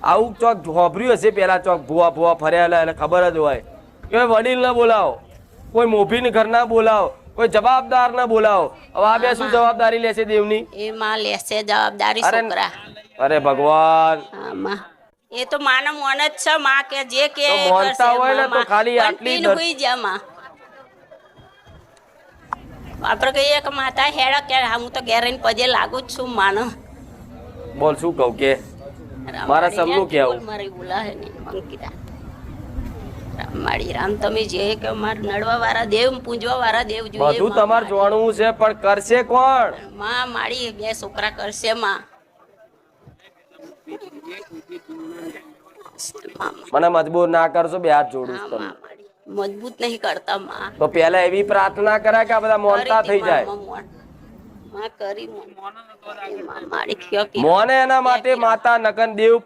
આવું ચોક હોભર્યું હશે પેલા ચોક ભૂવા ભૂવા ફર્યા એટલે ખબર જ હોય કે વડીલ ના બોલાવો, કોઈ મોભી ઘર ના બોલાવો, કોઈ જવાબદાર ના બોલાવો. હવે આ બે શું જવાબદારી લેશે દેવની? એ માં લેશે જવાબદારી છોકરા. અરે ભગવાન, હા માં, એ તો માનો મોન જ છે માં, કે જે કે તો મોનતા હોય ને તો ખાલી આટલી હુઈ જા માં. આપણે કહીએ કે માતા હેડા કે હું તો ઘેર રહીને પજે લાગુ જ છું માનો. બોલ શું કહું કે મારા સબનું કેવું? મારી બોલા હે નહીં અંકિતા. મારી રામ તમે જે કે માર નડવા વાળા દેવ, પૂજવા વાળા દેવ જોઈએ. બધું તમારે જોવાનું છે, પણ કરશે કોણ? માં મારી બે છોકરા કરશે માં. મને મજબૂર ના કરશો, બે હાથ જોડું છું તમને. મજબૂત નહીં કરતા માં. તો પેલા એવી પ્રાર્થના કરાય કે આ બધા મોનતા થઈ જાય. માં કરી મારી મોને એના માટે માતા નગન દેવ